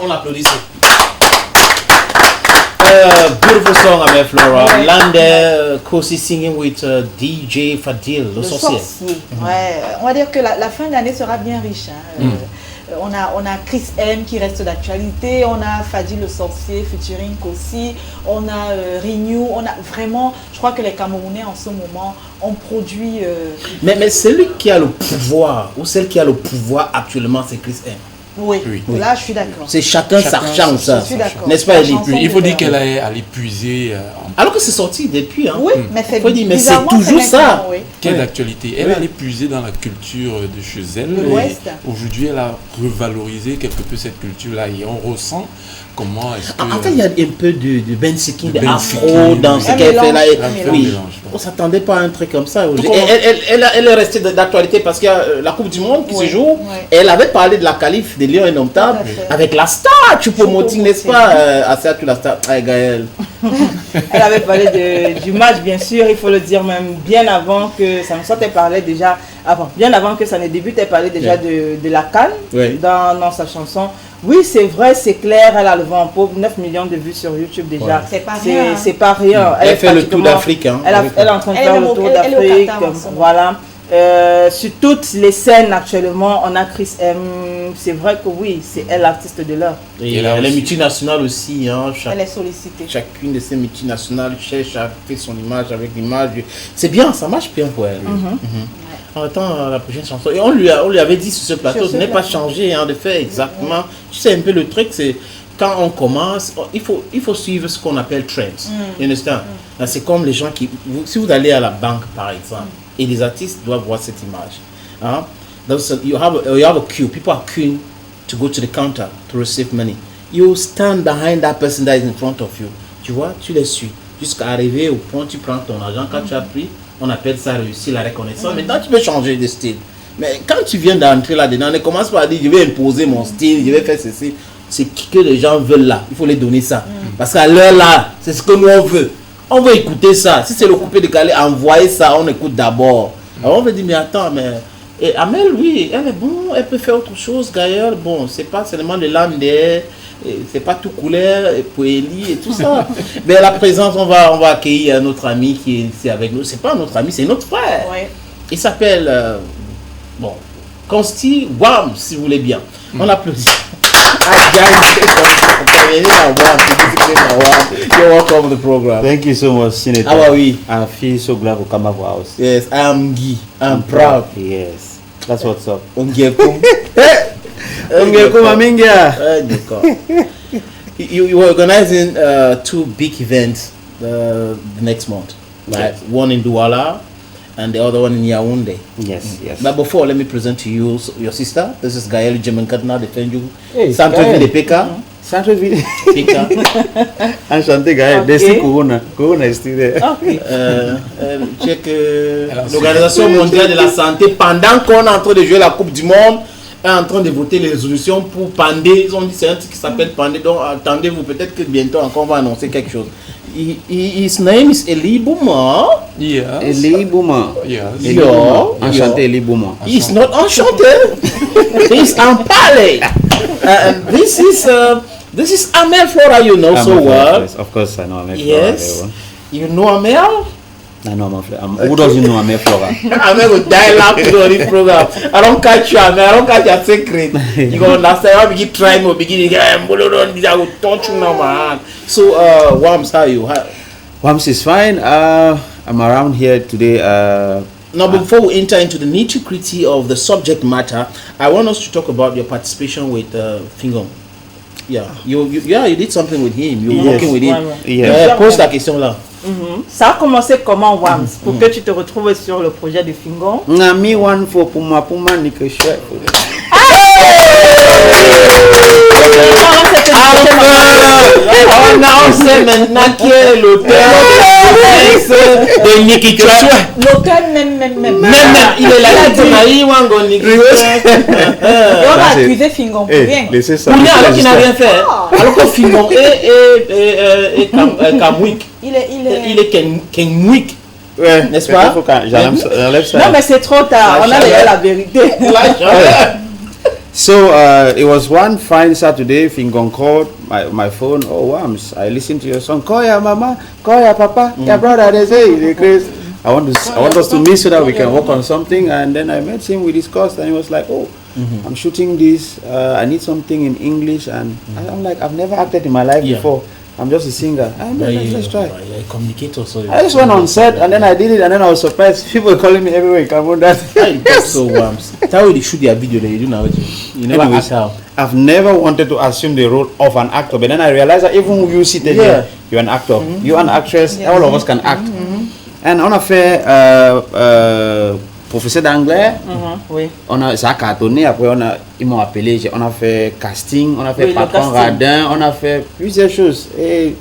on applaudit. Beautiful song, Amel Flora. Ouais. Lande Kosi singing with DJ Fadil, le sorcier. Ouais, on va dire que la fin d'année sera bien riche. Hein. On a Chris M qui reste d'actualité, on a Fadil le sorcier featuring Kosi, on a Renew, on a vraiment, je crois que les Camerounais en ce moment ont produit... Mais celui qui a le pouvoir, ou celle qui a le pouvoir actuellement, c'est Chris M. Oui, là je suis d'accord. C'est chacun sa chance, n'est-ce pas, Elie? Il faut dire qu'elle est allée puiser. Alors que c'est sorti depuis. Hein. Oui, mais c'est toujours ça. Quelle d'actualité. Elle est allée puiser dans la culture de chez elle. Aujourd'hui, elle a revalorisé quelque peu cette culture-là et on ressent comment est-ce que... En fait, il y a un peu de Ben Sekin, de afro dans ce qu'elle fait là. Oui, on ne s'attendait pas à un truc comme ça. Elle est restée d'actualité parce qu'il y a la Coupe du Monde qui se joue. Elle avait parlé de la qualif des Lions Indomptables avec la star Choupo-Moting, n'est-ce pas, Assia, la star Gaël. Elle avait parlé du match, bien sûr, il faut le dire même bien avant que ça ne sortait, parlait déjà, bien avant que ça ne débute, elle parlait déjà de la CAN dans sa chanson. Oui, c'est vrai, c'est clair, elle a le vent en paume, 9 millions de vues sur YouTube déjà. C'est pas rien. C'est pas rien. Elle fait le tour d'Afrique. Hein, elle est en train de faire le tour d'Afrique. Voilà. Sur toutes les scènes actuellement, on a Chris M. C'est vrai que oui, c'est elle l'artiste de l'heure. Et elle est multinationale aussi. Hein, elle est sollicitée. Chacune de ces multinationales cherche à faire son image avec l'image. C'est bien, ça marche bien pour elle. On attend la prochaine chanson. Et on lui avait dit sur ce plateau, ce n'est pas changé, hein, de faire exactement. Tu sais un peu le truc, c'est quand on commence, il faut suivre ce qu'on appelle trends. You understand? C'est comme les gens qui... Si vous allez à la banque, par exemple, et les artistes doivent voir cette image. Hein? You have a queue. People are queuing to go to the counter to receive money. You stand behind that person that is in front of you. Tu vois, tu les suis. Jusqu'à arriver au point, tu prends ton argent. Quand tu as pris, on appelle ça réussir la reconnaissance. Maintenant, tu peux changer de style. Mais quand tu viens d'entrer là-dedans, ne commence pas à dire je vais imposer mon style, je vais faire ceci. C'est que les gens veulent là. Il faut les donner ça. Parce qu'à l'heure là, c'est ce que nous on veut. On veut écouter ça. Si c'est le coupé décalé, envoyez ça, on écoute d'abord. Alors on veut dire, mais attends, mais... Et Amel, oui, elle est bon, elle peut faire autre chose, Gaël. Bon, c'est pas seulement le landais, c'est pas tout couleur, et Poélie et tout ça. Mais à la présence, on va accueillir notre ami qui est ici avec nous. C'est pas notre ami, c'est notre frère. Ouais. Il s'appelle, Consti Wam, si vous voulez bien. On applaudit. You're welcome to the program. Thank you so much, Senator. How are we? I feel so glad to come to our house. Yes, I am Guy. I'm proud. Yes, that's what's up. You were organizing 2 big events the next month, right? Yes. One in Douala and the other one in Yaoundé. Yes. But before, let me present to you your sister. This is Gaël Djemenkadna de Fenju. Hey, Centre-ville de PK. Centre-ville. PK. Enchanté, Gaël. Desi Corona. Corona is still there. Okay. Check l'Organisation mondiale de la santé, pendant qu'on est en train de jouer la Coupe du Monde, est en train de voter les résolutions pour Pandé. Ils ont dit c'est un truc qui s'appelle Pandé. Donc attendez-vous, peut-être que bientôt encore on va annoncer quelque chose. His name is Eli Bouma. Yes. Eli Bouma. Yes. Enchanté, Eli Bouma. He's not enchanté. He's Ampale. This is Amel Flora, you know so well. Of course, I know Amel Flora. Yes. You know Amel? I know Amel Flora. Who doesn't know Amel Flora? Amel will die laughing on this program. I don't catch you, Amel. I don't catch your secret. You go understand. I begin trying to begin. I will touch you now, man. So, Wams, how are you? Wams is fine. I'm around here today. Now, before we enter into the nitty-gritty of the subject matter, I want us to talk about your participation with Fingom. Yeah, you did something with him. You were working with him. Pose la question là. Ça a commencé comment, Wams, pour que tu te retrouves sur le projet de Fingom? Nami one for Puma ni que chef. On sait maintenant qui est l'auteur de Niki Chouachou. L'auteur même. Il est là, il on va accuser Fingom pour rien. Pour rien, alors qu'il n'a rien fait. Alors que Fingom est Kamwik. Il est Kenwik. Ouais, n'est-ce pas? J'enlève ça. Non, mais c'est trop tard. On a déjà la vérité. So it was one fine Saturday. Fingon called my phone. Oh, Wams, I listened to your song. Call your mama, call your papa, your brother. They say they crazy. I want us to meet so that we can work on something. And then I met him. We discussed, and he was like, "Oh, I'm shooting this. I need something in English." And I'm like, "I've never acted in my life before. I'm just a singer. Let's try." I communicate also. I just went on set and then I did it, and then I was surprised. People were calling me everywhere. Come on, that. So that's how they shoot their video. They do now. You never miss how. I've never wanted to assume the role of an actor, but then I realized that even you sit there, you're an actor, you're an actress. All of us can act. And on a fait professeur d'anglais, on a ça cartonné. Après ils m'ont appelé, on a fait casting, on a fait patron radin, on a fait plusieurs choses. Et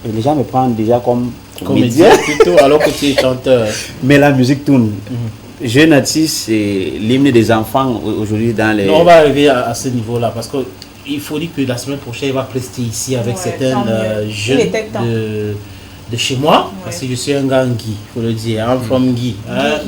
les gens me prennent déjà comme comédien plutôt, alors que tu es chanteur. Mais la musique tourne. Jeune artiste, c'est l'hymne des enfants aujourd'hui dans les... Non, on va arriver à ce niveau-là parce que il faut dire que la semaine prochaine, il va prester ici avec certains jeunes de chez moi, parce que je suis un gars Guy, il faut le dire. I'm from Guy.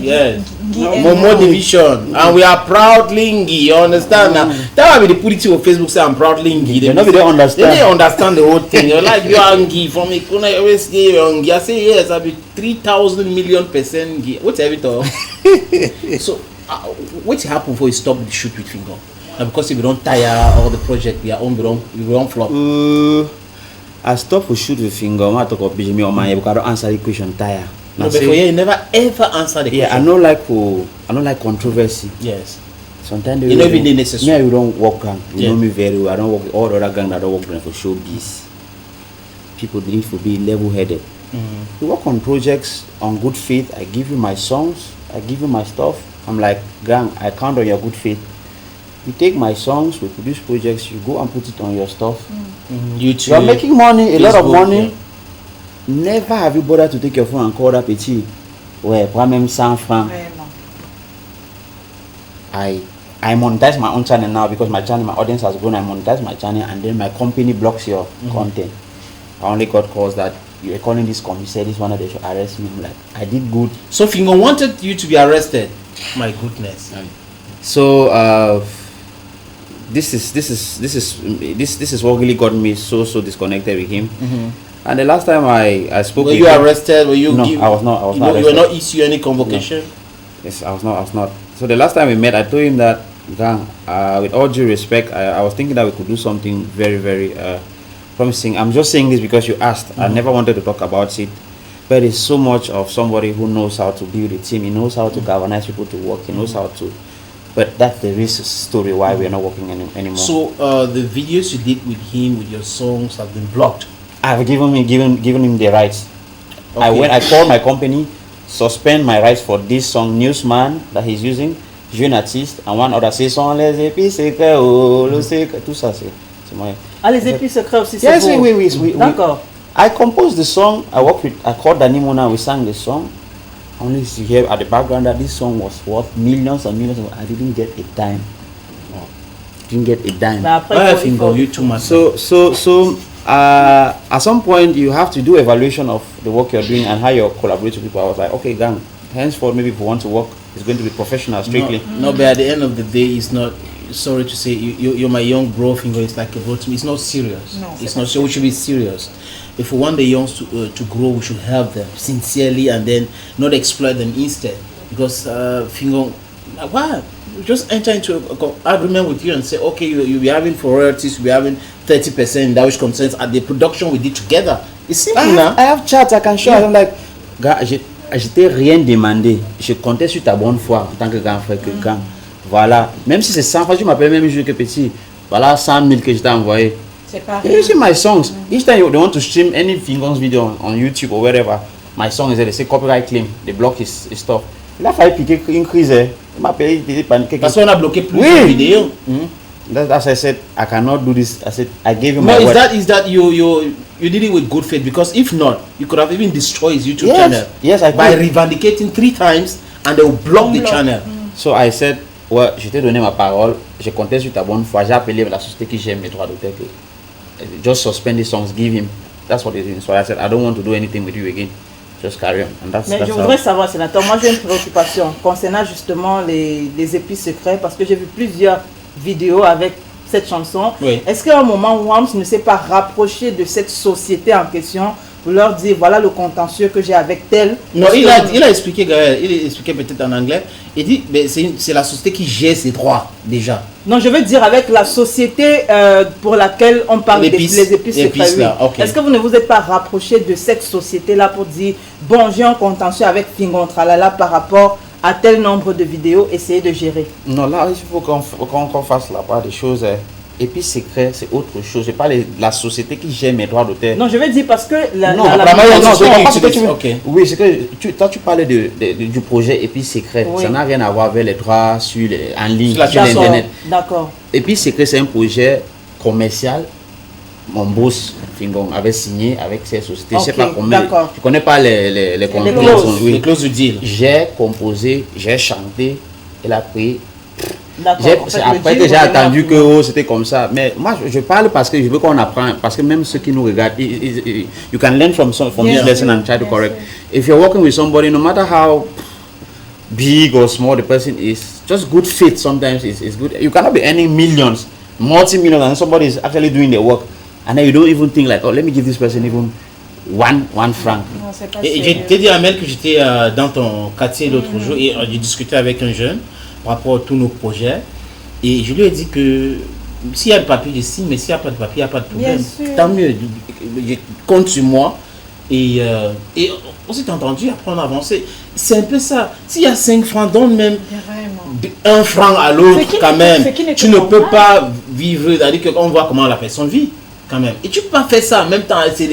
Yes. Momo Division. And we are proudly Guy, you understand? That will be the politics of Facebook say I'm proudly Guy. They don't understand the whole thing. You're like, you are Guy. From Ikuna, you always say you're Guy. I say, yes, I'll be 3,000 million percent Guy. What's everything? So, what happened before you stop the shoot with Fingon? Because if we don't tire all the project, we won't flop. I stopped to shoot with Fingon. I talk about Bijimi or my because I don't answer the question tire. No, but for you never ever answer the question. Yeah, I don't like controversy. Yes. Sometimes you know even necessary. Me, you don't work gang. You know me very well. I don't work with all the other gang that don't work for showbiz. People need to be level-headed. We work on projects on good faith. I give you my songs. I give you my stuff. I'm like, gang, I count on your good faith. You take my songs, we produce projects, you go and put it on your stuff. YouTube. You're making money, a Facebook, lot of money. Never have you bothered to take your phone and call that petit. Ouais, pas même 100 francs. I monetize my own channel now because my audience has grown. I monetize my channel and then my company blocks your content. I only got calls that you were calling this company, said this one that they should arrest me. I'm like, I did good. So Fingon wanted you to be arrested. My goodness. So this is what really got me so disconnected with him. And the last time I spoke with him, were you arrested? Were you? No, I was not arrested. You were not issued any convocation? No. Yes, I was not. So the last time we met, I told him that, with all due respect, I was thinking that we could do something very, very promising. I'm just saying this because you asked. I never wanted to talk about it. But it's so much of somebody who knows how to build a team. He knows how to galvanize people to work. He knows how to... But that's the real story why we are not working anymore. So the videos you did with him, with your songs, have been blocked? I've given him the rights. Okay. I called my company, suspend my rights for this song, Newsman, that he's using, Jeune Artiste, and one other say, sont les épis secrets, tout ça, c'est moi. Ah, les épis secrets aussi, c'est yes, oui. D'accord. I composed the song, I called Danny Mona, we sang the song. Only to hear at the background that this song was worth millions and millions. I didn't get a dime. Didn't get a dime. You too much. So at some point you have to do evaluation of the work you're doing and how you collaborate with people. I was like, okay, gang, henceforth maybe if we want to work, it's going to be professional strictly. No, but at the end of the day, it's not. Sorry to say, you're my young bro, Fingon. It's like a bro to me. It's not serious. No, it's not. So we should be serious. If we want the youngs to grow, we should help them sincerely and then not exploit them instead. Because Fingon, why? Just enter into an agreement with you and say, okay, you'll be having for royalties, you'll be having 30% that which concerns at the production we did together. It's simple now. I have chats, I can show. I'm like, gars, je t'ai rien demandé. Je comptais sur ta bonne foi en tant que grand frère que grand. Voilà. Même si c'est 100 fois, tu m'appelles même jour que petit. Voilà 100 000 que je t'ai envoyé. You see my songs. Each time they want to stream any Fingon's video on YouTube or wherever, my song is there. They say copyright claim. They block his stuff. Il a failli piquer une crise. Il m'a payé paniquer. Parce qu'on a bloqué plusieurs vidéos. That's I said I cannot do this. I said I gave you my word. Is that you did it with good faith? Because if not, you could have even destroyed his YouTube channel. Yes, I by revandicating 3 times and they will block the channel. So I said, ouais, je t'ai donné ma parole. Je comptais sur ta bonne foi. J'ai appelé la société qui gère mes droits d'auteur. Just suspend the songs, give him. That's what it is. So I said, I don't want to do anything with you again. Just carry on. And Mais je voudrais savoir, sénateur, moi j'ai une préoccupation concernant justement les épis secrets parce que j'ai vu plusieurs vidéo avec cette chanson. Oui. Est-ce qu'à un moment, Wams ne s'est pas rapproché de cette société en question pour leur dire voilà le contentieux que j'ai avec tel? Non, il a expliqué, Gaël, il a expliqué peut-être en anglais. Il dit c'est la société qui gère ses droits déjà. Non, je veux dire avec la société pour laquelle on parle des épices secrètes. Là, okay. Est-ce que vous ne vous êtes pas rapproché de cette société-là pour dire bon, j'ai un contentieux avec Fingon Tralala par rapport à tel nombre de vidéos, essayez de gérer? Non, là, il faut qu'on fasse la part des choses. Épices secrets, c'est autre chose. Je parle de la société qui gère mes droits d'auteur. Non, je veux dire parce que oui, c'est que toi tu parlais du projet Épices secrets. Oui. Ça n'a rien à voir avec les droits en ligne, sur l'internet. D'accord. Épices secrets, c'est un projet commercial. Mon boss Fingon avait signé avec ces sociétés. Okay, je sais pas combien. Je ne connais pas les clauses du deal. J'ai composé, j'ai chanté, et après. Après que j'ai attendu que c'était comme ça, mais moi je parle parce que je veux qu'on apprenne, parce que même ceux qui nous regardent, you can learn from this lesson and try to correct. If you're working with somebody, no matter how big or small the person is, just good fit sometimes is good. You cannot be earning millions, multi-millions, and somebody is actually doing the work, and then you don't even think like, oh, let me give this person even one franc. Et j'ai dit à Mel que j'étais dans ton quartier l'autre jour et j'ai discuté avec un jeune par rapport à tous nos projets, et je lui ai dit que s'il y a le papier, je signe, mais s'il n'y a pas de papier, il n'y a pas de problème. Tant mieux, je compte sur moi, et on s'est entendu, après on a avancé. C'est un peu ça. S'il y a 5 francs, donne même 1 franc à l'autre quand même. Tu ne peux pas vivre, c'est-à-dire qu'on voit comment la personne vit quand même. Et tu peux pas faire ça en même temps, c'est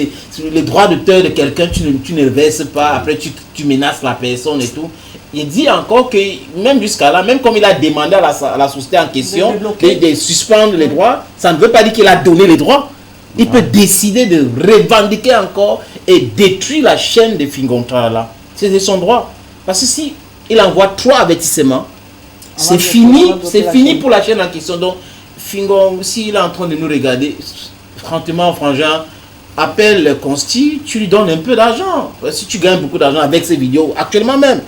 les droits d'auteur de quelqu'un, tu ne le verses pas, après tu menaces la personne et tout. Il dit encore que même jusqu'à là, même comme il a demandé à la société en question de suspendre les droits, ça ne veut pas dire qu'il a donné les droits. Il peut décider de revendiquer encore et détruire la chaîne de Fingon Tralala. C'est son droit. Parce que si il envoie 3 avertissements, c'est fini pour la chaîne en question. Donc Fingon, s'il est en train de nous regarder, franchement, frangin, appelle le consti, tu lui donnes un peu d'argent. Si tu gagnes beaucoup d'argent avec ces vidéos, actuellement même,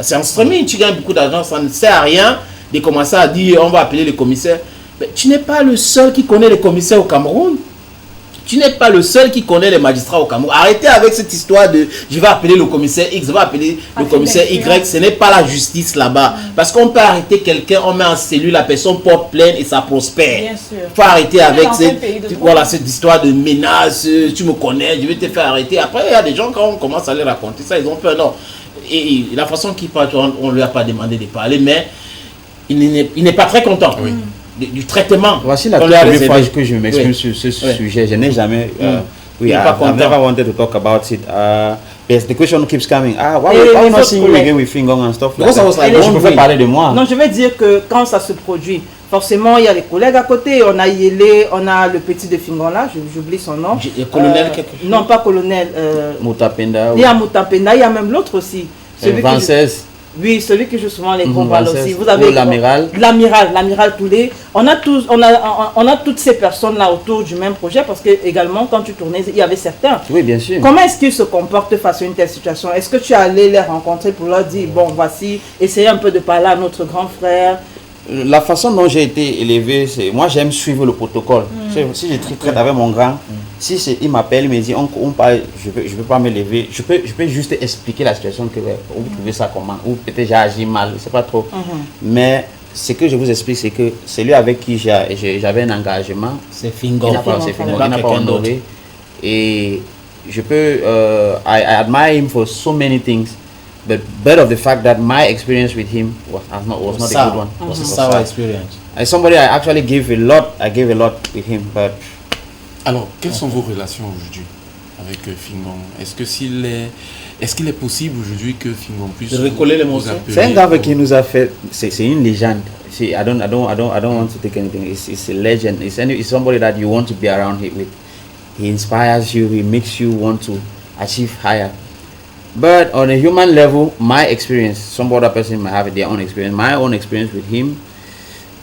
c'est en streaming, tu gagnes beaucoup d'argent, ça ne sert à rien de commencer à dire on va appeler le commissaire. Mais tu n'es pas le seul qui connaît les commissaires au Cameroun. Tu n'es pas le seul qui connaît les magistrats au Cameroun. Arrêtez avec cette histoire de je vais appeler le commissaire X, je vais appeler le commissaire Y. Ce n'est pas la justice là-bas. Parce qu'on peut arrêter quelqu'un, on met en cellule, la personne porte plainte et ça prospère. Bien sûr. Il faut arrêter avec cette histoire de menace. Tu me connais, je vais te faire arrêter. Après, il y a des gens, quand on commence à les raconter ça, ils ont peur. Non. Et la façon qu'il parle, on ne lui a pas demandé de parler, mais il n'est pas très content du traitement. Voici la première fois que je m'exprime sur ce sujet. Je n'ai jamais... I've never wanted to talk about it. Yes, the question keeps coming. Why not seeing you again with Fingon and stuff like that? Je peux parler de moi. Non, je veux dire que quand ça se produit, forcément, il y a les collègues à côté. On a Yélé, on a le petit de Fingon là, j'oublie son nom. Colonel quelque chose. Non, pas colonel. Moutapenda. Il y a Moutapenda, il y a même l'autre aussi. Vances. Oui, celui qui joue souvent les combats aussi. Vous avez l'amiral. L'amiral Toulé. On a toutes ces personnes-là autour du même projet parce que également quand tu tournais, il y avait certains. Oui, bien sûr. Comment est-ce qu'ils se comportent face à une telle situation? Est-ce que tu es allé les rencontrer pour leur dire, bon, voici, essayez un peu de parler à notre grand frère? La façon dont j'ai été élevé, c'est moi j'aime suivre le protocole. Si je traite avec mon grand, si il m'appelle, il me dit on parle, je peux pas me lever, je peux juste expliquer la situation que vous trouvez ça comment, ou peut-être j'ai agi mal, je sais pas trop. Mais ce que je vous explique, c'est que celui avec qui j'avais un engagement, c'est Fingon, il n'a pas honoré. Et je peux, I admire him for so many things. But of the fact that my experience with him was not a good one. It was a sour experience. As somebody I actually gave a lot with him. But alors, quelles sont vos relations aujourd'hui avec Fingon? Est-ce qu'il est possible aujourd'hui que Fingon puisse recoller les morceaux? C'est un gars qui nous a fait. C'est une légende. I don't want to take anything. It's a legend. It's somebody that you want to be around with. He inspires you. He makes you want to achieve higher. But on a human level, my experience, some other person might have their own experience. My own experience with him,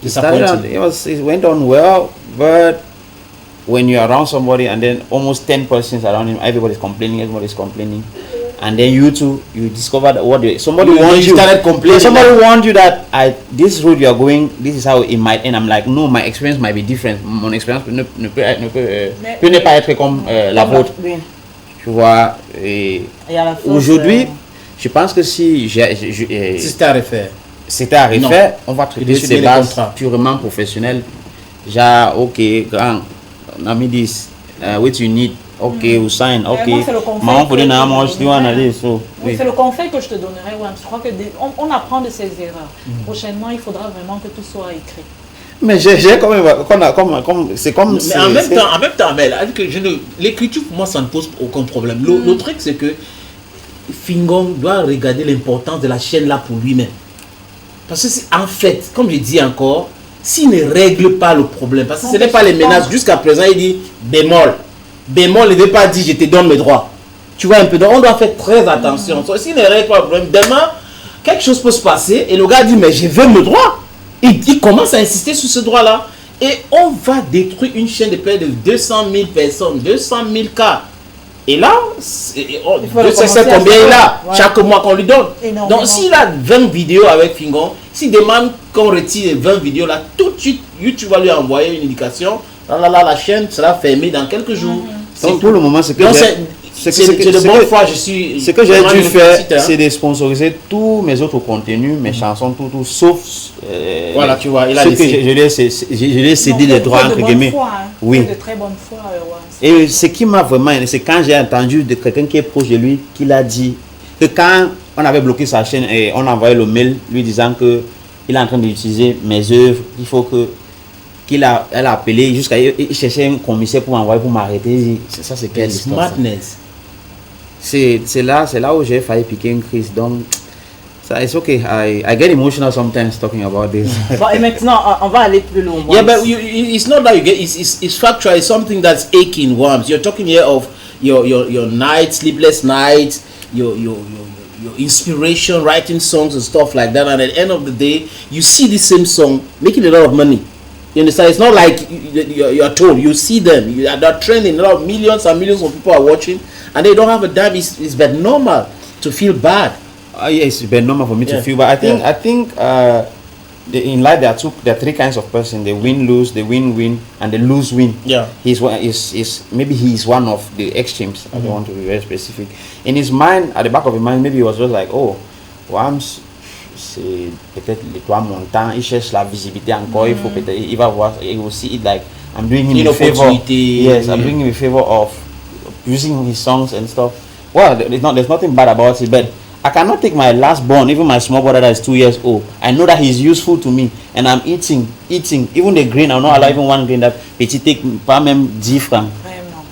it went on well, but when you're around somebody and then almost 10 persons around him, everybody's complaining, and then you discovered somebody warned you. Somebody warned you that this road you are going, this is how it might end. I'm like, no, my experience might be different. Mon expérience ne peut pas être comme la vôtre. Tu vois. Aujourd'hui, je pense que si c'était à refaire. C'était à refaire, on va traiter sur des bases purement professionnelles. Genre, ok, grand, on me dit, what you need, ok, we sign, ok. Moi, c'est le conseil que je te donnerais, Wams. Je crois qu'on apprend de ses erreurs. Prochainement, il faudra vraiment que tout soit écrit. Mais j'ai quand même, c'est comme. Mais en même temps, l'écriture pour moi ça ne pose aucun problème. Le truc c'est que Fingon doit regarder l'importance de la chaîne là pour lui-même. Parce que en fait, comme je dis encore, s'il ne règle pas le problème, parce que ce n'est pas les menaces, jusqu'à présent il dit bémol. Bémol ne veut pas dire je te donne mes droits. Tu vois un peu, donc on doit faire très attention. S'il ne règle pas le problème, demain, quelque chose peut se passer et le gars dit mais je veux mes droits. Il commence à insister sur ce droit-là. Et on va détruire une chaîne de près de 200 000 personnes, 200 000 cas. Et là, c'est combien il a chaque mois qu'on lui donne. Donc s'il a 20 vidéos avec Fingon, s'il demande qu'on retire les 20 vidéos là, tout de suite, YouTube va lui envoyer une indication. La chaîne sera fermée dans quelques jours. Donc pour le moment, c'est que ce que j'ai dû faire, c'est de sponsoriser tous mes autres contenus, mes chansons, tout sauf voilà, tu vois, il a je lui ai cédé les droits entre guillemets. Oui. De très bonne foi. Et ce qui m'a vraiment aidé, c'est quand j'ai entendu de quelqu'un qui est proche de lui, qui l'a dit que quand on avait bloqué sa chaîne et on a envoyé le mail lui disant que il est en train d'utiliser mes œuvres, il faut que elle a appelé jusqu'à chercher un commissaire pour m'envoyer pour m'arrêter. Ça c'est quelle histoire? Madness. C'est là où j'ai failli piquer une crise. Donc so it's okay. I get emotional sometimes talking about this. Bon, et maintenant on va aller plus loin. Yeah, but it's not that you get. It's factual. It's something that's aching, Wams. You're talking here of your nights, sleepless nights, your inspiration, writing songs and stuff like that. And at the end of the day, you see the same song making a lot of money. You understand? It's not like you're told. You see them. They're trending. A lot of millions and millions of people are watching, and they don't have a dime. It's been normal to feel bad. Yes, it's been normal for me to feel bad. I think in life there are three kinds of person: they win, lose, they win, and they lose, win. Yeah. Maybe he is one of the extremes. I don't want to be very specific. In his mind, at the back of his mind, maybe he was just like, oh, Wams, c'est peut-être les toits montants, il cherche la visibilité encore, il faut peut-être, il va voir, il will see it like, I'm doing him a favor. Yes, I'm doing him a favor of using his songs and stuff. Well, there's nothing bad about it, but I cannot take my last born, even my small brother that is 2 years old. I know that he's useful to me, and I'm eating, even the grain, I'll not allow even one grain that petit take, pas même 10 francs.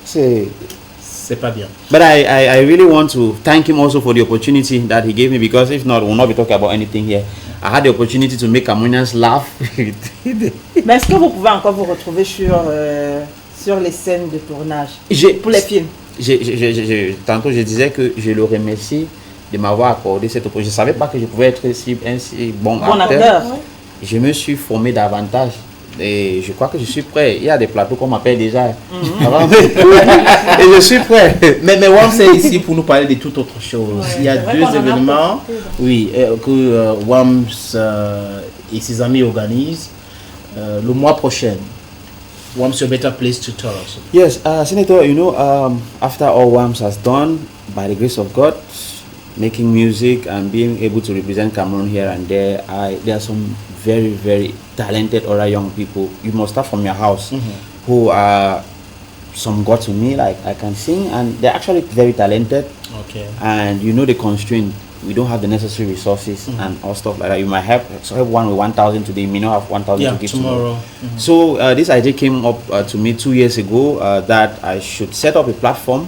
C'est pas bien. But I really want to thank him also for the opportunity that he gave me, because if not, we'll not be talking about anything here. I had the opportunity to make Cameroonians laugh. Mais est-ce que vous pouvez encore vous retrouver sur les scènes de tournage pour les films? Tantôt je disais que je le remercie de m'avoir accordé cette opportunité. Je ne savais pas que je pouvais être un si bon acteur. Je me suis formé davantage. Et je crois que je suis prêt. Il y a des plateaux qu'on m'appelle déjà. Et je suis prêt. Mais Wams est ici pour nous parler de toute autre chose. Il y a deux événements que Wams et ses amis organisent le mois prochain. Wams, a better place to tell us. Yes, Senator, you know, after all Wams has done, by the grace of God, making music and being able to represent Cameroon here and there, there are some very, very talented other young people. You must start from your house, who are, some got to me, like I can sing, and they're actually very talented. Okay. And you know the constraint, we don't have the necessary resources and all stuff like that. You might have one with 1,000 today, you may not have 1,000 to give tomorrow. So this idea came up to me 2 years ago, that I should set up a platform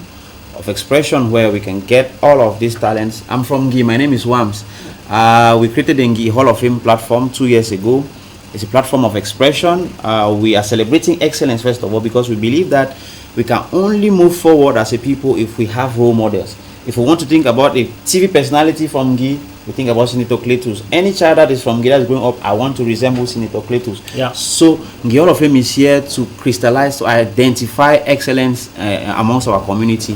of expression where we can get all of these talents. I'm from Guy, my name is Wams. We created the Guy Hall of Fame platform 2 years ago. It's a platform of expression. We are celebrating excellence first of all, because we believe that we can only move forward as a people if we have role models. If we want to think about a TV personality from Guy, we think about Senator Cletus. Any child that is from Guy that's growing up, I want to resemble Senator Cletus. Yeah. So Guy Hall of Fame is here to crystallize, to identify excellence amongst our community.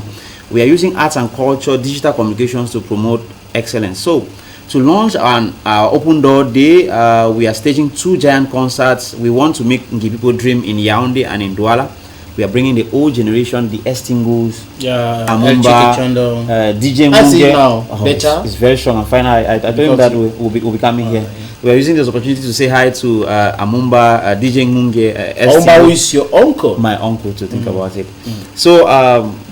we are using arts and culture, digital communications to promote excellence. So, to launch our Open Door Day, we are staging 2 giant concerts. We want to make Ngi people dream in Yaoundé and in Douala. We are bringing the old generation, the Estingos, Amumba, DJ Munge. It's very strong and fine. I told him that we'll be coming here. We are using this opportunity to say hi to Amumba, DJ Munge. Amumba, who is your uncle? My uncle, to think about it. So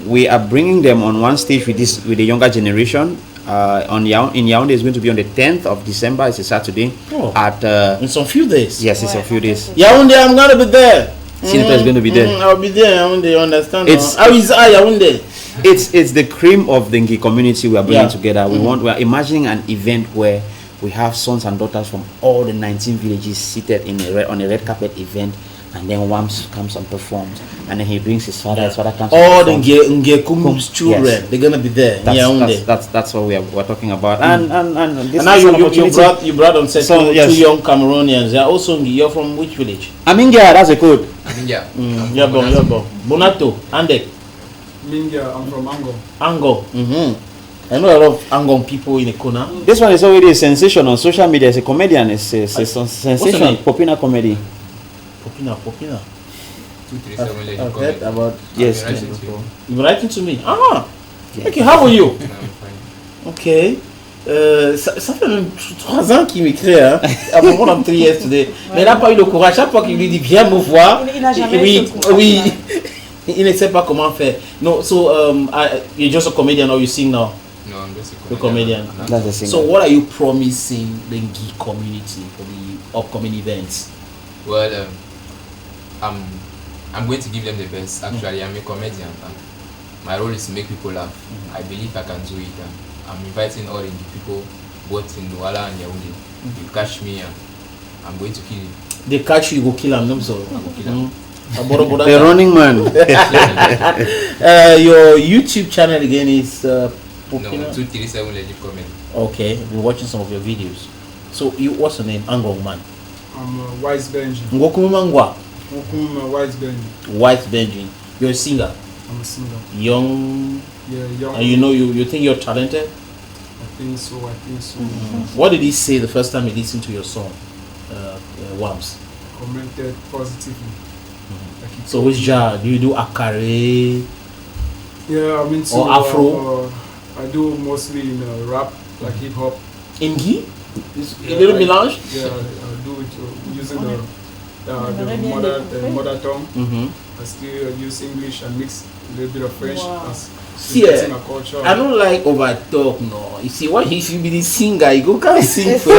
we are bringing them on one stage with the younger generation. In Yaoundé is going to be on the 10th of December. It's a Saturday. In some few days. Yes, it's a few days. Yaoundé, I'm gonna be there. Senator is going to be there. I'll be there. Yaoundé, you understand? How is Yaoundé? It's the cream of the Ngi community we are bringing together. We are imagining an event where we have sons and daughters from all the 19 villages seated on a red carpet event, and then Wams comes and performs, and then he brings his father. His father comes. All the Ngekum's children, they're gonna be there. That's what we're talking about. And now you brought on set two young Cameroonians. They are also you're from which village? Amingia, that's a code. Amingia. You're born. Bonato, Andek. Mingia, I'm from Ango. Ango. I know a lot of Angong people in Ekona. This one is already a sensation on social media. It's a comedian. It's a sensation. Popina comedy. Popina. 237 I've heard about. Yes. You're writing to me. Okay, how are you? Ok. Ça fait même 3 ans qu'il m'écrit, hein. Avant qu'on 3 years today. Mais il n'a pas eu le courage. Chaque fois qu'il lui dit viens me voir. Il n'a jamais eu ce oui. Il ne sait pas comment faire. No, so you're just a comedian or you sing now? No, I'm just a comedian. That's a singer. So what are you promising the Ngi community for the upcoming events? Well, I'm going to give them the best. Actually, I'm a comedian. My role is to make people laugh. I believe I can do it. I'm inviting all the people, both in Douala and Yaoundé. You catch me, I'm going to kill you. They catch you, you go kill them. So. The running man. Your YouTube channel again is no, 237 Legit Comedy. Okay, we're watching some of your videos. So what's your name? Angong man. I'm Wise Benji. Ngokumu Mangwa. Wise Benji. Wise Benji. You're a singer. I'm a singer. Young. Yeah, young. And you think you're talented? I think so. What did he say the first time he listened to your song, Wams? Commented positively. So which genre? Do you do Akare? Yeah, I'm into or Afro? I do mostly in rap, like hip hop. Ngi? A little melange? Yeah, I do it using the mother tongue. I still use English and mix a little bit of French. See, I don't like over talk, no. You see, what if you be the singer, you go can't sing for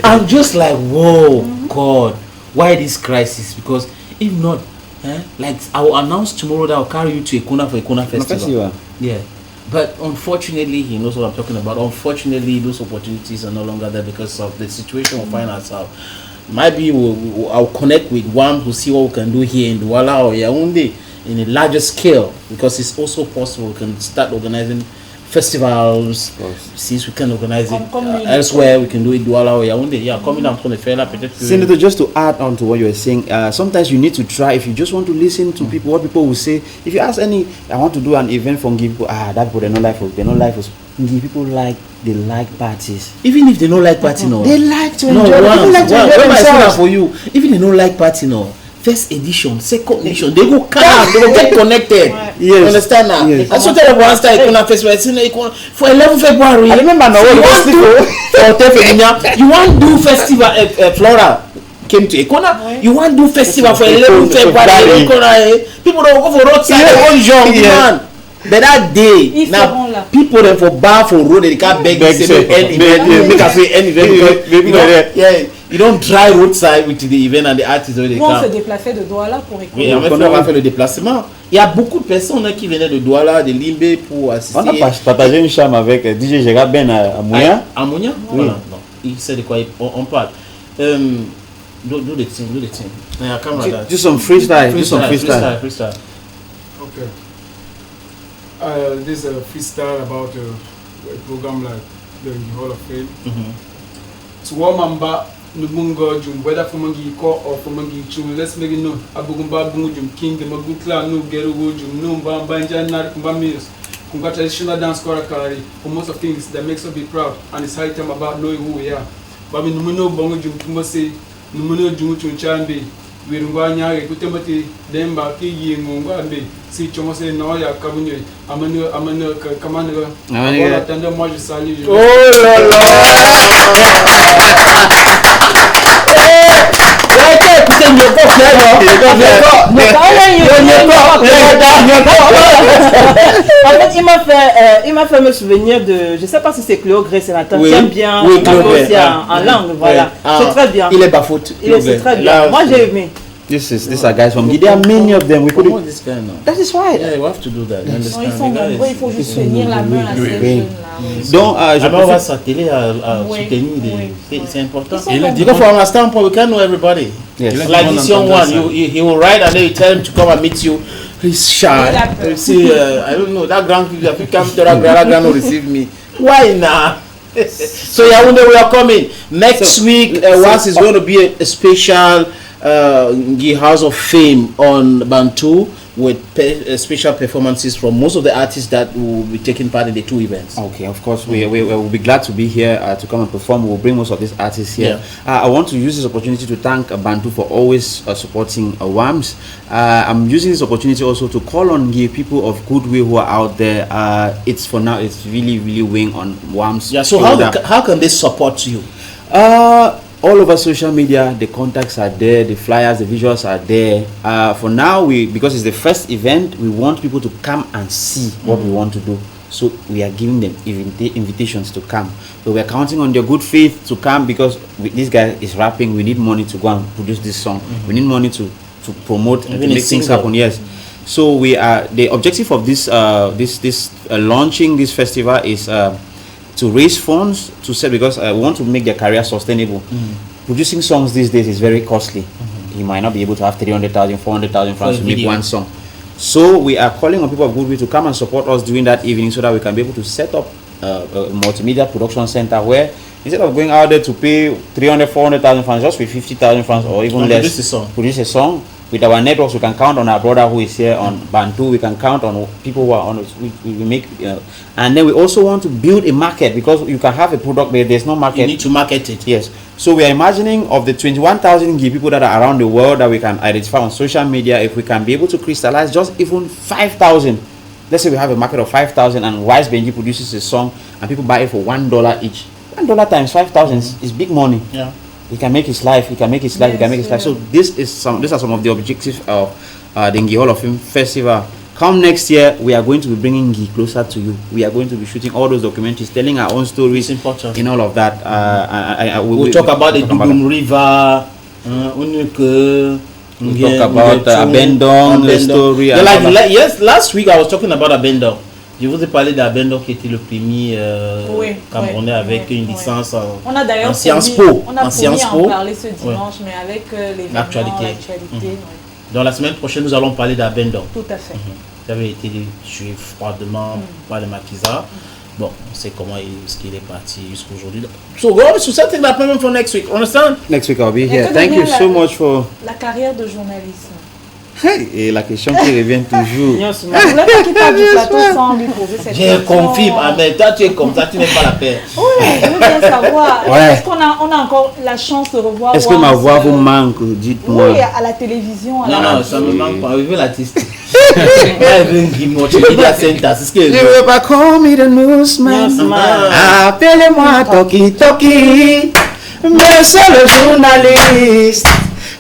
I'm just like, whoa, God, why this crisis? Because if not, like I will announce tomorrow that I'll carry you to Ekona for Ekona Festival. Yeah. But unfortunately, he knows what I'm talking about. Unfortunately, those opportunities are no longer there because of the situation we find ourselves. Maybe I'll connect with one to see what we can do here in Douala or Yaoundé in a larger scale, because it's also possible we can start organizing festivals. Since we can organize it elsewhere, we can do it Douala or Yaoundé. Yeah, coming up on the fair, Senator, just to add on to what you were saying, sometimes you need to try. If you just want to listen to people, what people will say. If you ask I want to do an event for Ngi people, that people they don't like us. Ngi people they like parties. Even if they don't like party, no, they like to enjoy. Themselves. For you, even they don't like party, no. First edition, second edition, they go calm, they will get connected. Yes. You understand now? Yes. That's what I want to start Ekona Festival. For 11 February. I remember now you want to do festival Flora came to Ekona. You want to do festival for 11 February. People don't go for roadside, they won't jump, man. But that day, now people them for bar for road, they can't beg make us say any event. Yeah. You don't drive roadside with the event and the artists already come. On se déplaçait de Douala pour écouter. Oui, on va faire le déplacement. Il y a beaucoup de personnes qui venaient de Douala, de Limbe pour assister. On a partagé une chambre avec DJ Gérard Ben à Mouya. À Mouya? Oui. Non. Il sait de quoi on parle. Do the thing. Do some freestyle. Freestyle. Okay. This is a freestyle about a program like the Hall of Fame. To Wamamba, Nubungo Jum, whether from Mangi Ko or from Mangi Chum, let's make it known. Abugumba Bungum, King, the Magukla, no Geru Jum, no Bambanja, Narkumbamius. traditional dance choreography, for most of things that makes us be proud, and it's high time about knowing who we are. But we know bongo jumbo say, no jumu chambe, we ngwanya kutemati demba ki ngwambe, si chomo say no ya kabunye, amano kamano, attendre moi je salue. Oh là là! En fait, il m'a fait me souvenir de, je sais pas si c'est Cléo Gré, sénateur, qui aime bien aussi en langue, voilà. C'est très bien. Il est bafoute. C'est très bien. Moi, j'ai aimé. These are guys from Guinea. There are many of them. We could. This guy now. That is right. Yeah, we have to do that. Non, ils sont nombreux, il faut juste tenir la main à ces jeunes-là. Donc, je on va s'atteler à soutenir c'est important. Because for understand, we can't know everybody. Yes. Like this young one, he will write and then you tell him to come and meet you. He's shy. You see, I don't know, that grand if you come to that grand will receive me. Why not? So Yaoundé, we are coming next week. Once is going to be a special House of Fame on Bantu with special performances from most of the artists that will be taking part in the two events. Okay, of course, we will be glad to be here to come and perform. We'll bring most of these artists here. I want to use this opportunity to thank Bantu for always supporting WAMS. I'm using this opportunity also to call on people of goodwill who are out there. It's for now, it's really weighing on WAMS. Yeah, so how can they support you? All over social media, the contacts are there, the flyers, the visuals are there. For now, because it's the first event, we want people to come and see what we want to do. So we are giving them invitations to come. So we are counting on their good faith to come because this guy is rapping. We need money to go and produce this song. We need money to promote and to make things happen. Yes. So we are. The objective of this launching this festival is. To raise funds to sell because I want to make their career sustainable. Producing songs these days is very costly. You might not be able to have 300,000, 400,000 francs to make one song. So we are calling on people of goodwill to come and support us during that evening so that we can be able to set up a multimedia production center where instead of going out there to pay 300,000, 400,000 francs, just with 50,000 francs or even less, produce a song. With our networks, we can count on our brother who is here on Bantu. We can count on people who are on. We make, and then we also want to build a market because you can have a product but there's no market. You need to market it. Yes. So we are imagining of the 21,000 people that are around the world that we can identify on social media. If we can be able to crystallize just even 5,000, let's say we have a market of 5,000 and Wise Benji produces a song and people buy it for $1 each. $1 times 5,000 is big money. Yeah. He can make his life. He can make his life. He can make his life. So these are some of the objectives of the Ngi Hall of Fame Festival. Come next year, we are going to be bringing Ngi closer to you. We are going to be shooting all those documentaries, telling our own stories. It's important. In all of that, we'll talk about the Dugum River. We'll talk about Abendong, the story. Yes, last week I was talking about Abendong. Je vous ai parlé d'Abendong qui était le premier Camerounais avec une licence en Sciences Po. On a promis en parler ce dimanche, mais avec l'actualité. Dans la semaine prochaine, nous allons parler d'Abendong. Tout à fait. Il avait été tué froidement par les maquisards. Bon, on sait comment il est parti jusqu'aujourd'hui. So go to setting the appointment for next week. Understand? Next week I'll be here. Thank you so much for la carrière de journalisme. Et la question qui revient toujours. Je ne voulais pas qu'il parle du plateau sans lui poser cette question. Je confirme, mais toi tu es comme ça, tu n'es pas la paix. Oui, je veux bien savoir. Est-ce qu'on a encore la chance de revoir? Est-ce que ma voix vous manque? Dites-moi. Oui, à la télévision. Non, ça ne me manque pas. Je veux l'artiste. Je ne veux pas qu'on me the newsman. Appelez-moi Toki Toki. Mais c'est le journaliste.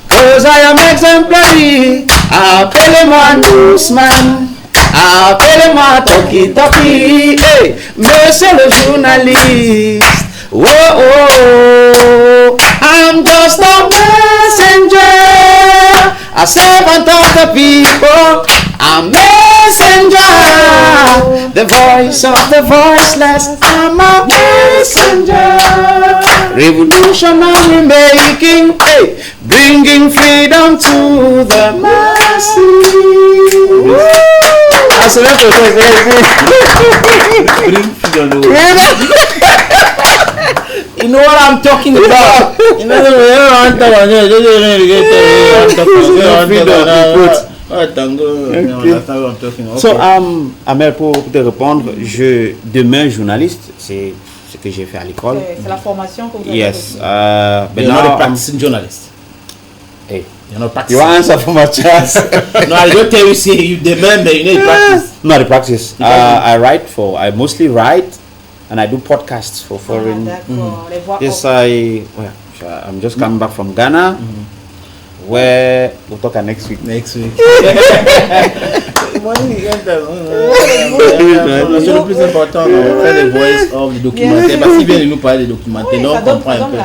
Cause I am exemplary. Appelez-moi newsman. Appelez-moi Toki Toki. Hey, monsieur le journaliste. Oh, oh, I'm just a messenger, a servant of the people, a messenger, the voice of the voiceless. I'm a messenger, revolutionary making, hey, bringing freedom to the masses. You know what I'm talking about. You know what I'm talking about. So, Amel, pour te répondre, demain journaliste, c'est ce que j'ai fait à l'école. C'est la formation que vous avez. Yes. But now the practicing journalist. Hey. You're not You practicing. answer for my chance. No, I don't tell you, say you demand, but you know you practice. No, I practice. I mostly write and I do podcasts for foreign. Les voix Yes, I'm just coming back from Ghana, where we'll talk next week. Next week. C'est le plus important, on fait les voices of the documentaire. Parce qu'il vient de nous parler des documentaires, donc on comprend un peu.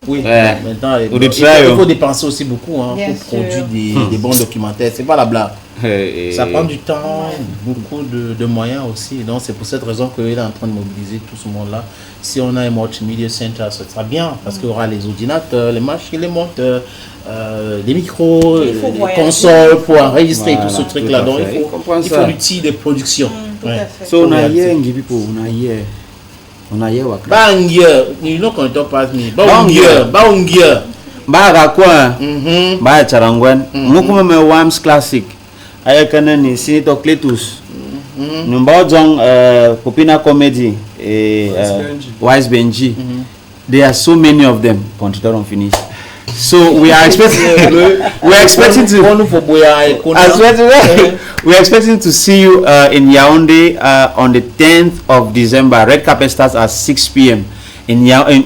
Oui, maintenant, il faut dépenser aussi beaucoup pour produire des bons documentaires. C'est pas la blague. Ça prend du temps, beaucoup de moyens aussi. Donc c'est pour cette raison qu'il est en train de mobiliser tout ce monde-là. Si on a un multimedia center, ce sera bien parce qu'il y aura les ordinateurs, les machines, les monteurs, des micros, les consoles pour enregistrer tout ce truc-là. Donc il faut l'outil de production. So on a hier, you know quand on passe me. Barakwa, ba charangwan, mukuma me Wams Classic. Ayakana ni Senator Cletus. Numbajong Popina Comedy, Wise Benji. There are so many of them. Consider on finish. So we are expecting to see you in Yaoundé on the 10th of December. Red carpet starts at 6 p.m. in Yaoundé.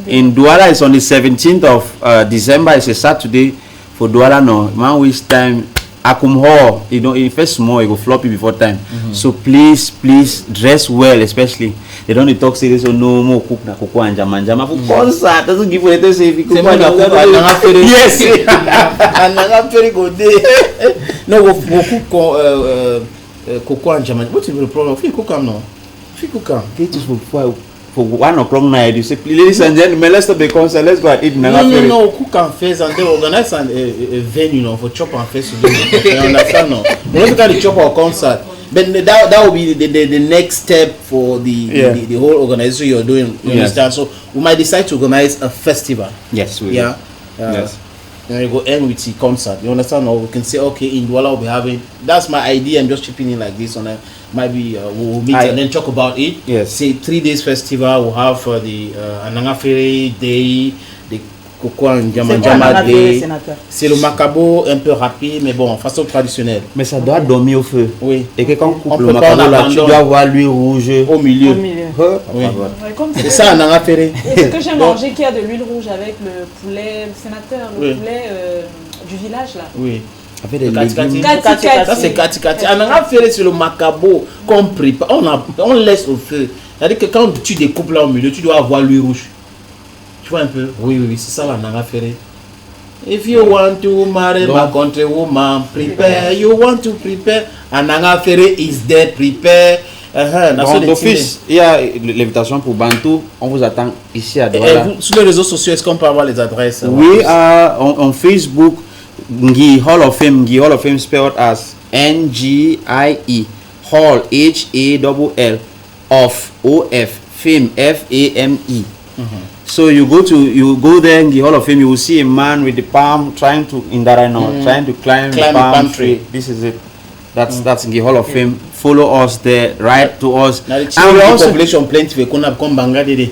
In Douala is on the 17th of December. It's a Saturday. For Douala, no man waste time. Akum Hall, in first small, it go floppy before time. So please dress well, especially. They don't talk serious or no more cook na cocoa and jama for concert. Doesn't give it say if you cook yes. And I'm very good day. No, we cook cocoa and jama. What is the problem? If you cook them no, if you cook them, it is for 1 o'clock night. You say, ladies and gentlemen, let's stop the concert. Let's go and eat. No, cook and face and they organize a venue, for chop and face. You understand? No, we don't got the chop or concert. But that will be the next step for the whole organization you're doing. You understand? So we might decide to organize a festival. Yes, we yes. And we go end with the concert. You understand? Or we can say, okay, in Douala we'll be having. That's my idea. I'm just chipping in like this. On maybe we'll meet and then talk about it. Yes. Say 3 days festival. We'll have the Ananga Ferry Day, the Cocoa and Jama Day. C'est le macabo un peu rapide, mais bon, façon traditionnelle. Mais ça doit dormir au feu. Oui. Et que quand on coupe le macabo là, tu dois avoir l'huile rouge au milieu. Oui. C'est ça, Ananga Ferry. Et ce que j'ai mangé qui a de l'huile rouge avec le poulet, le sénateur, le poulet du village là. Oui. Avec des légumes. Ça c'est kati. Ananga Ferry sur le macabo qu'on prépare, on laisse au feu. C'est-à-dire que quand tu découpes là au milieu, tu dois avoir l'huile rouge. Tu vois un peu? Oui, c'est ça l'Ananga Ferry. If you want to marry my country woman, prepare. You want to prepare. Ananga Ferry is there, prepare. D'office, il y a l'invitation pour Bantou. On vous attend ici à Douala. Sur les réseaux sociaux, est-ce qu'on peut avoir les adresses? Oui, on Facebook, Ngi Hall of Fame. Ngi Hall of Fame spelled as N-G-I-E. Hall, H-A-L-L. Of, O-F. Fame, F-A-M-E. So you go there in the Hall of Fame, you will see a man with the palm trying to climb the palm tree. This is it. That's in the Hall of Fame. Follow us there, write to us. And we also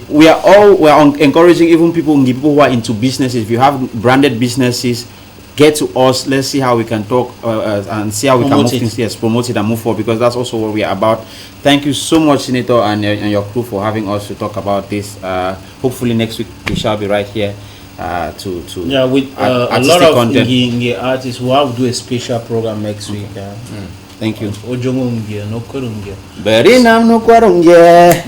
we are encouraging even people who are into businesses. If you have branded businesses, get to us. Let's see how we can talk and see how we can move things. Yes, promote it and move forward, because that's also what we are about. Thank you so much, Senator, and your crew for having us to talk about this. Hopefully next week we shall be right here with a lot of Ngi artists. We'll have to do a special program next week. Thank you. Berinam no kwarunge,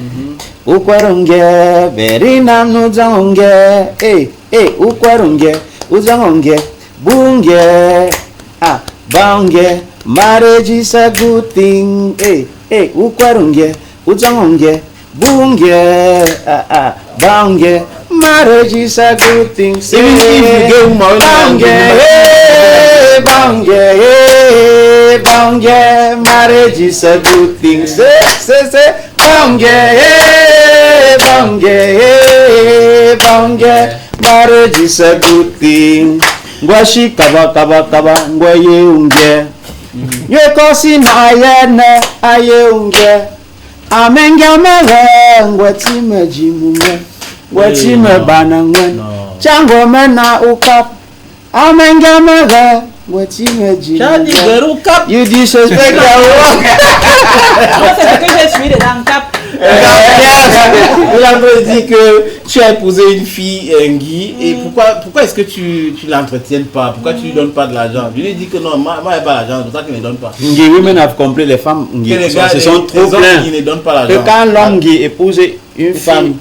ukwarunge, berinam no zangonge, ukwarunge, uzangonge, bunge, bange. Marriage is a good thing. Ukwarunge, uzangonge, bunge, bange. Marriage is a good thing. Even if you get bange, marriage is a good thing. Say, bange, marriage is a good thing. Ngwashi kaba kaba kaba ngwaye unge. Yokosi na ayene aye unge. Amenga mele ngwati mejimume. Ngwati mebana ngwen. Chango mena ukap. Amenga mele ngwati mejimume. You disrespect the work. Moi, c'est ce que j'ai suivi dans le cap. Il a dit que tu as épousé une fille, Guy, et pourquoi est-ce que tu l'entretiennes pas? Pourquoi tu lui donnes pas de l'argent? Je lui ai dit que non, moi il n'y a pas l'argent, c'est pour ça qu'il ne donne pas. Guy, women have compris, les femmes se sont trop plaints. Ils ne donnent pas l'argent. Que quand l'homme Guy épouse une femme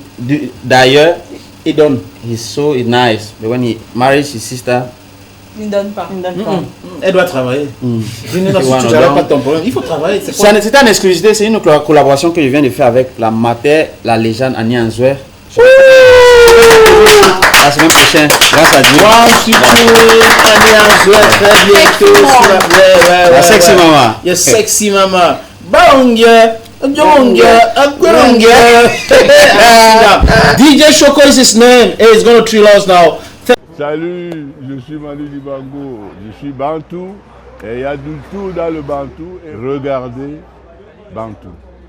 d'ailleurs, il donne. He's so nice, but when he marries his sister, Il ne donne pas. Elle doit travailler. Je ne sais pas ton problème. Il faut travailler. C'est une exclusivité, c'est une collaboration que je viens de faire avec la mater, la légende Annie Anzouer. La semaine prochaine, grâce à Dieu. Annie Anzouer, très bientôt. La sexy maman. Your sexy mama. Baongia. DJ Shoko is his name. Hey, he's going to trill us now. Salut, je suis Manu Dibango, je suis Bantou et il y a du tout dans le Bantou et regardez Bantou.